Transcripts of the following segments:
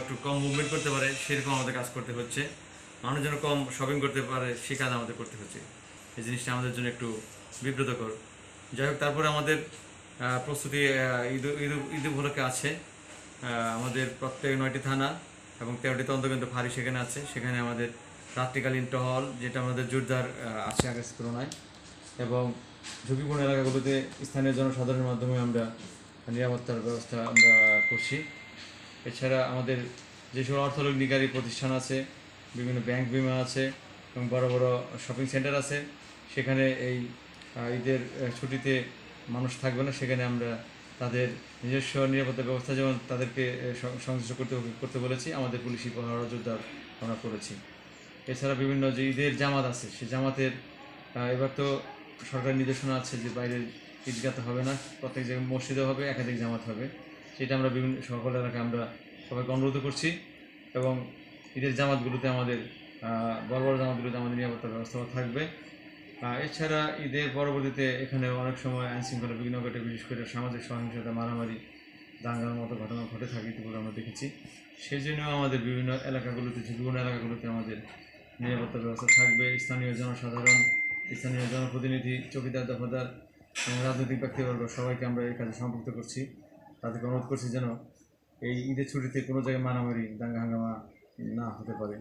একটু কম মুভমেন্ট করতে পারে সেরকম আমাদের কাজ করতে হচ্ছে। মানুষ যেন কম শপিং করতে পারে সে কাজ আমাদের করতে হচ্ছে। এই জিনিসটা আমাদের জন্য একটু বিব্রতকর। যাই হোক, তারপরে আমাদের প্রস্তুতি ঈদ উপলক্ষে আছে। আমাদের প্রত্যেক 9টি থানা এবং 13টি তদন্তকেন্দ্র ফাঁড়ি সেখানে আছে। সেখানে আমাদের রাত্রিকালীন টহল, যেটা আমাদের জোরদার আছে আগের তুলনায়, এবং ঝুঁকিপূর্ণ এলাকাগুলোতে স্থানীয় জনসাধারণের মাধ্যমে আমরা নিরাপত্তার ব্যবস্থা আমরা করছি। এছাড়া আমাদের যে সকল অর্থলগ্নিকারী প্রতিষ্ঠান আছে, বিভিন্ন ব্যাংক বিমা আছে এবং বড় বড় শপিং সেন্টার আছে, সেখানে এই ঈদের ছুটিতে মানুষ থাকবে না, সেখানে আমরা তাদের নিজস্ব নিরাপত্তা ব্যবস্থা যেমন তাদেরকে সংশ্লিষ্ট করতে বলেছি, আমাদের পুলিশি পাহারা জোরদার আমরা করেছি। এছাড়া বিভিন্ন যে ঈদের জামাত আছে, সেই জামাতের এবার তো সরকারি নির্দেশনা আছে যে বাইরের ঈদগাতে হবে না, প্রত্যেক জায়গায় মসজিদে হবে, একাধিক জামাত হবে। সেটা আমরা বিভিন্ন সকল এলাকায় আমরা সবাইকে অনুরোধ করছি। এবং ঈদের জামাতগুলোতে আমাদের বড় বড় জামাতগুলোতে আমাদের নিরাপত্তা ব্যবস্থা থাকবে। এছাড়া ঈদের পরবর্তীতে এখানে অনেক সময় আইনশৃঙ্খলা বিঘ্ন ঘটে, বিশেষ করে সামাজিক সহিংসতা, মারামারি, দাঙ্গার মতো ঘটনা ঘটে থাকে, ইতিপূর্বে আমরা দেখেছি। সেই জন্য আমাদের বিভিন্ন এলাকাগুলোতে, ঝুঁকিপূর্ণ এলাকাগুলোতে আমাদের নিরাপত্তা ব্যবস্থা থাকবে। স্থানীয় জনসাধারণ, স্থানীয় জনপ্রতিনিধি, চৌকিদার, দফাদার এবং রাজনৈতিক ব্যক্তিবর্গ সবাইকে আমরা এই কাজে সম্পৃক্ত করছি। তাদেরকে অনুরোধ করছি যেন এই ঈদের ছুটিতে কোনো জায়গায় মারামারি, দাঙ্গা হাঙ্গামা না হতে পারে।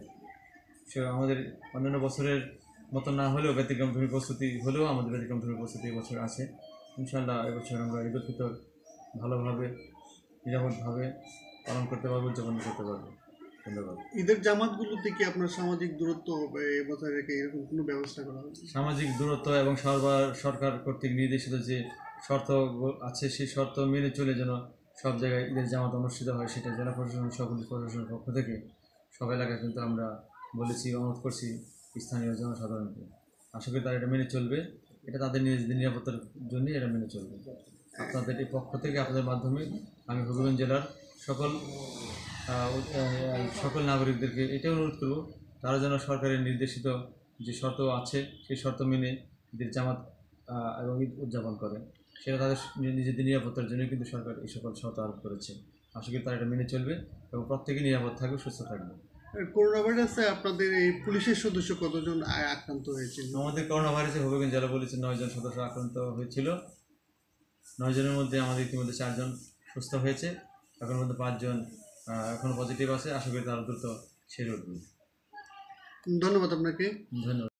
সে আমাদের অন্যান্য বছরের মতো না হলেও ব্যতিক্রমধর্মী প্রস্তুতি হলেও আমাদের ব্যতিক্রমধর্মী প্রস্তুতি এবছর আছে। ইনশাআল্লাহ এবছর আমরা ঈদ উল ফিতর ভালোভাবে, নিরাপদভাবে পালন করতে পারবো, উদযাপন করতে পারবো। ধন্যবাদ। ঈদের জামাতগুলোতে কি আপনার সামাজিক দূরত্ব বজায় রেখে এরকম কোনো ব্যবস্থা করা হবে? সামাজিক দূরত্ব এবং সরকার কর্তৃক নির্দেশিত যে শর্ত আছে, সেই শর্ত মেনে চলে যেন সব জায়গায় ঈদের জামাত অনুষ্ঠিত হয়, সেটা জেলা প্রশাসন, পুলিশ প্রশাসনের পক্ষ থেকে সব এলাকায় কিন্তু আমরা বলেছি, অনুরোধ করছি স্থানীয় জনসাধারণকে। আশা করি তারা এটা মেনে চলবে। এটা তাদের নিজেদের নিরাপত্তার জন্যই এটা মেনে চলবে। আপনাদের এই পক্ষ থেকে, আপনাদের মাধ্যমে আমি হবিগঞ্জ জেলার সকল নাগরিকদেরকে এটাই অনুরোধ করব, তারা যেন সরকারের নির্দেশিত যে শর্ত আছে সেই শর্ত মেনে ঈদের জামাত এবং ঈদ উদযাপন করে। সেটা তাদের নিজেদের নিরাপত্তার জন্য কিন্তু সরকার এই সকল শর্ত আরোপ করেছে। আশা করি তারা এটা মেনে চলবে এবং প্রত্যেকে নিরাপদ থাকবে, সুস্থ থাকবে। করোনা ভাইরাসে আপনাদের এই পুলিশের সদস্য কতজন আক্রান্ত হয়েছিল? আমাদের করোনা ভাইরাসে হবিগঞ্জ জেলা পুলিশের 9 জন সদস্য আক্রান্ত হয়েছিল। 9 জনের মধ্যে আমাদের ইতিমধ্যে 4 জন সুস্থ হয়েছে, এখন মধ্যে 5 জন এখনও পজিটিভ আছে। আশা করি তারা দ্রুত সেরে উঠবে। ধন্যবাদ আপনাকে। ধন্যবাদ।